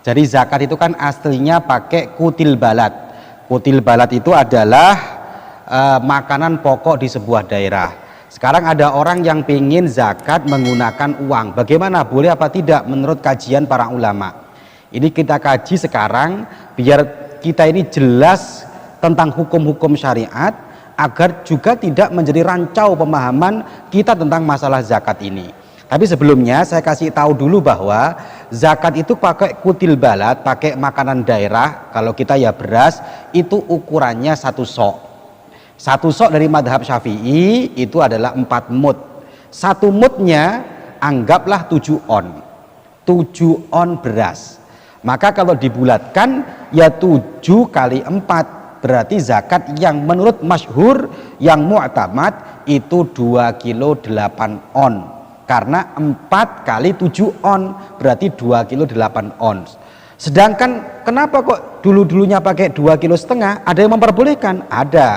Jadi zakat itu kan aslinya pakai kutil balat. Kutil balat itu adalah makanan pokok di sebuah daerah. Sekarang ada orang yang ingin zakat menggunakan uang. Bagaimana? Boleh apa tidak menurut kajian para ulama? Ini kita kaji sekarang biar kita ini jelas tentang hukum-hukum syariat, agar juga tidak menjadi rancau pemahaman kita tentang masalah zakat ini. Tapi sebelumnya saya kasih tahu dulu bahwa zakat itu pakai kutil balat, pakai makanan daerah. Kalau kita ya beras, itu ukurannya 1 sok. 1 sok dari madhab Syafi'i itu adalah 4 mud. 1 mudnya anggaplah 7 on. 7 on beras. Maka kalau dibulatkan ya 7 kali 4. Berarti zakat yang menurut masyhur, yang mu'tamad itu 2 kilo 8 on. Karena 4 kali 7 on berarti 2 kilo 8 ons. Sedangkan kenapa kok dulu-dulunya pakai 2,5 kilo? Ada yang memperbolehkan? Ada.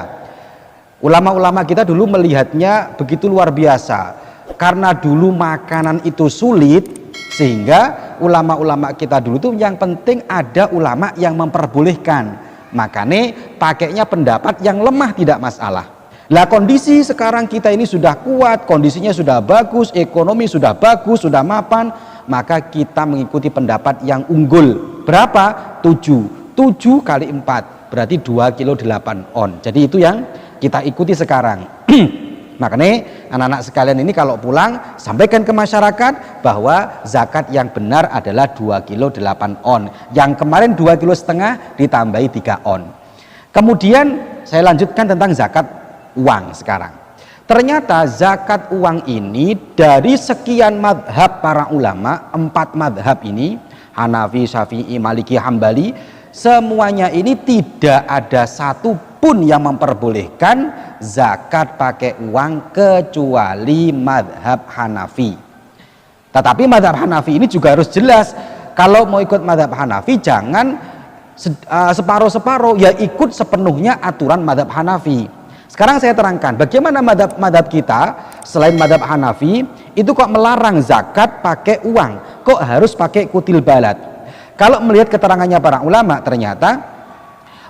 Ulama-ulama kita dulu melihatnya begitu luar biasa. Karena dulu makanan itu sulit, sehingga ulama-ulama kita dulu tuh yang penting ada ulama yang memperbolehkan. Makanya pakainya pendapat yang lemah tidak masalah. Lah kondisi sekarang kita ini sudah kuat, kondisinya sudah bagus, ekonomi sudah bagus, sudah mapan, maka kita mengikuti pendapat yang unggul. Berapa? 7 kali 4 berarti 2 kilo 8 on. Jadi itu yang kita ikuti sekarang. Makanya anak-anak sekalian ini kalau pulang sampaikan ke masyarakat bahwa zakat yang benar adalah 2 kilo 8 on. Yang kemarin 2,5 kilo ditambahi 3 on. Kemudian saya lanjutkan tentang zakat uang sekarang. Ternyata zakat uang ini dari sekian madhab para ulama, 4 madhab ini, Hanafi, Syafi'i, Maliki, Hambali, semuanya ini tidak ada satu pun yang memperbolehkan zakat pakai uang kecuali madhab Hanafi. Tetapi madhab Hanafi ini juga harus jelas. Kalau mau ikut madhab Hanafi jangan separuh-separuh, ya ikut sepenuhnya aturan madhab Hanafi. Sekarang saya terangkan bagaimana madhab kita selain madhab Hanafi itu kok melarang zakat pakai uang, kok harus pakai kutil balat. Kalau melihat keterangannya para ulama, ternyata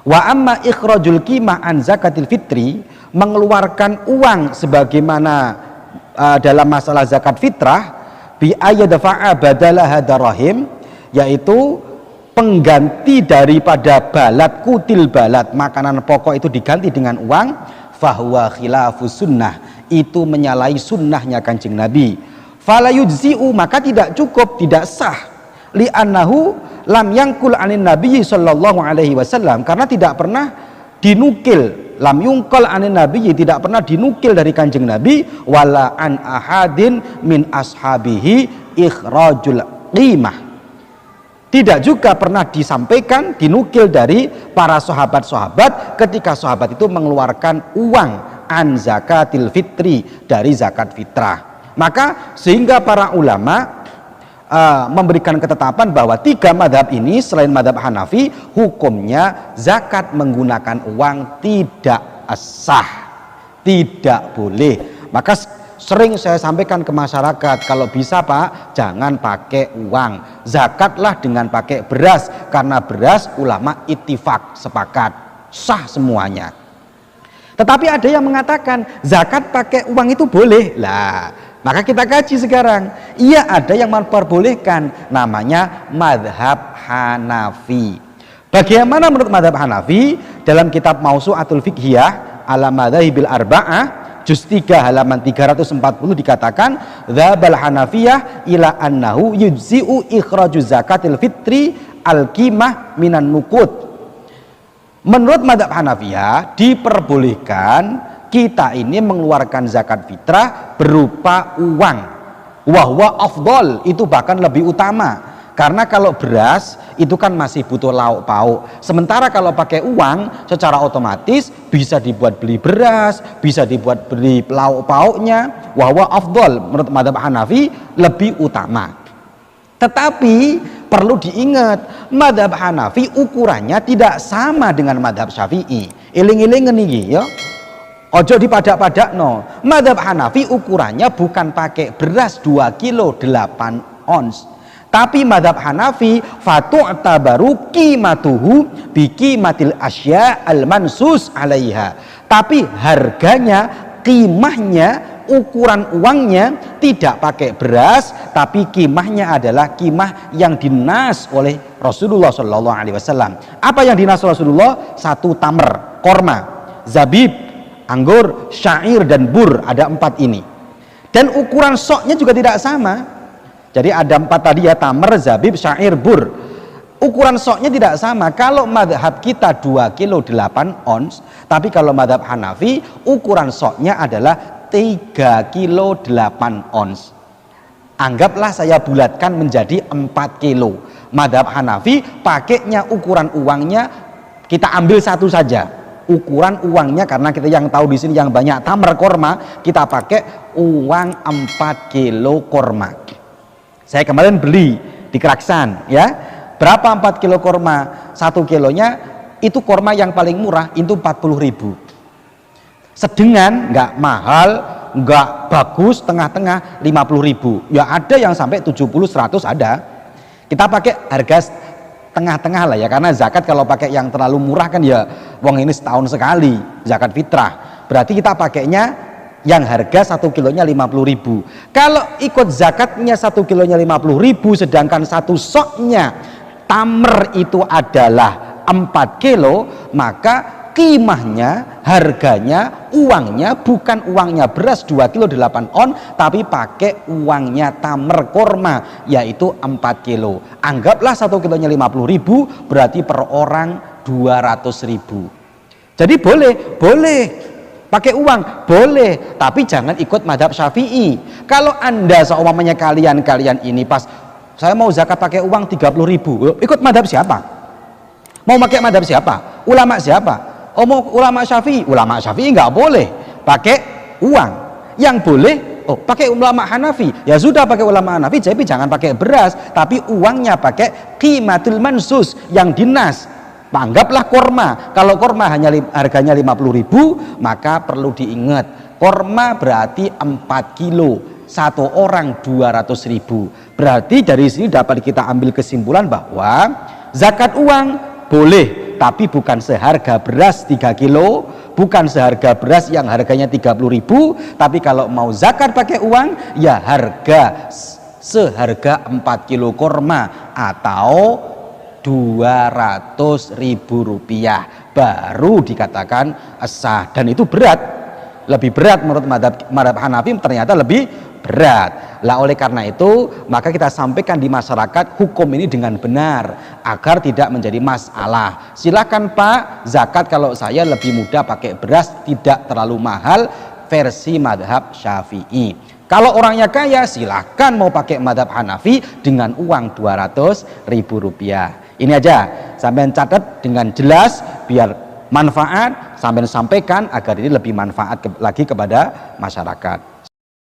wa amma ikhrajul qimah an zakatil fitri, mengeluarkan uang sebagaimana dalam masalah zakat fitrah, bi ayyadfa'a badalaha darahim, yaitu pengganti daripada balat, kutil balat, makanan pokok itu diganti dengan uang, fahuwa khilafus sunnah, itu menyalahi sunnahnya Kanjeng Nabi. Fala yujzi'u, maka tidak cukup, tidak sah. Li'annahu lam yangkul anin Nabi sallallahu alaihi wasallam, karena tidak pernah dinukil, lam yungkal anin Nabi, tidak pernah dinukil dari Kanjeng Nabi, wala an ahadin min ashabihi ikhrajul qimah. Tidak juga pernah disampaikan, dinukil dari para sahabat-sahabat ketika sahabat itu mengeluarkan uang an zakatil fitri, dari zakat fitrah. Maka sehingga para ulama memberikan ketetapan bahwa 3 madhab ini selain madhab Hanafi, hukumnya zakat menggunakan uang tidak sah, tidak boleh. Maka sering saya sampaikan ke masyarakat, kalau bisa Pak, jangan pakai uang, zakatlah dengan pakai beras, karena beras ulama ittifaq, sepakat, sah semuanya. Tetapi ada yang mengatakan zakat pakai uang itu boleh. Lah, maka kita kaji sekarang. Iya, ada yang memperbolehkan, namanya madhab Hanafi. Bagaimana menurut madhab Hanafi? Dalam kitab Mausu'atul Fiqhiyah ala madhahibil arba'ah, juz 3 halaman 340 dikatakan, dzabal Hanafiyah ila annahu yujzi'u ikhraju zakatil fitri al-qimah minan nuqud. Menurut madhab Hanafiyah diperbolehkan kita ini mengeluarkan zakat fitrah berupa uang. Wahwa afdol, itu bahkan lebih utama. Karena kalau beras itu kan masih butuh lauk pauk. Sementara kalau pakai uang secara otomatis bisa dibuat beli beras, bisa dibuat beli lauk pauknya. Wahwa afdol, menurut madhab Hanafi lebih utama. Tetapi perlu diingat, madhab Hanafi ukurannya tidak sama dengan madhab Syafi'i. Iling-iling ini ya. Ojo dipadak-padak no. Madhab Hanafi ukurannya bukan pakai beras 2 kilo 8 ons. Tapi madhab Hanafi fatu'tabaru qimatuhu biqimatil asya al-mansus alaiha. Tapi harganya, qimahnya, ukuran uangnya tidak pakai beras, tapi qimahnya adalah qimah yang dinas oleh Rasulullah Shallallahu Alaihi Wasallam. Apa yang dinas Rasulullah? Satu tamer, korma, zabib, anggur, syair dan bur, ada 4 ini. Dan ukuran soknya juga tidak sama. Jadi ada 4 tadi ya, tamer, zabib, syair, bur. Ukuran soknya tidak sama. Kalau madhab kita 2 kilo 8 ons, tapi kalau madhab Hanafi ukuran soknya adalah 3 kilo 8 ons. Anggaplah saya bulatkan menjadi 4 kilo. Madhab Hanafi pakainya ukuran uangnya kita ambil satu saja. Ukuran uangnya, karena kita yang tahu di sini yang banyak tamer korma, kita pakai uang 4 kilo korma. Saya kemarin beli di Keraksan ya. Berapa 4 kilo korma? 1 kilonya itu korma yang paling murah itu 40.000. Sedengan, nggak mahal, nggak bagus, tengah-tengah 50.000. Ya ada yang sampai 70-100 ada. Kita pakai harga tengah-tengah lah ya, karena zakat kalau pakai yang terlalu murah kan ya wong ini setahun sekali zakat fitrah. Berarti kita pakainya yang harga 1 kilonya 50.000. Kalau ikut zakatnya 1 kilonya 50.000, sedangkan satu soknya tamer itu adalah 4 kilo, maka qimahnya, harganya, uangnya bukan uangnya beras 2 kilo 8 on, tapi pakai uangnya tamer korma, yaitu 4 kilo. Anggaplah 1 kilonya 50.000, berarti per orang 200.000. Jadi boleh pakai uang, boleh, tapi jangan ikut madhab Syafi'i. Kalau anda seumpamanya kalian ini pas saya mau zakat pakai uang 30.000, ikut madhab siapa? Mau pakai madhab siapa? Ulama siapa? Oh mau ulama Syafi'i? Ulama Syafi'i nggak boleh pakai uang. Yang boleh pakai ulama Hanafi. Ya sudah pakai ulama Hanafi, jadi jangan pakai beras, tapi uangnya pakai qimatul mansus yang dinas. Anggaplah korma. Kalau korma hanya harganya 50.000, maka perlu diingat korma berarti 4 kilo, satu orang 200.000. Berarti dari sini dapat kita ambil kesimpulan bahwa zakat uang boleh, tapi bukan seharga beras 3 kilo, bukan seharga beras yang harganya 30.000, tapi kalau mau zakat pakai uang ya harga seharga 4 kilo korma atau 200.000 rupiah baru dikatakan sah. Dan itu berat, lebih berat menurut madhab Hanafi, ternyata lebih berat. Lah oleh karena itu maka kita sampaikan di masyarakat hukum ini dengan benar agar tidak menjadi masalah. Silakan Pak, zakat kalau saya lebih mudah pakai beras, tidak terlalu mahal, versi madhab Syafi'i. Kalau orangnya kaya silahkan mau pakai madhab Hanafi dengan uang 200.000 rupiah. Ini aja sampai catat dengan jelas biar manfaat, sampai sampaikan agar ini lebih manfaat lagi kepada masyarakat.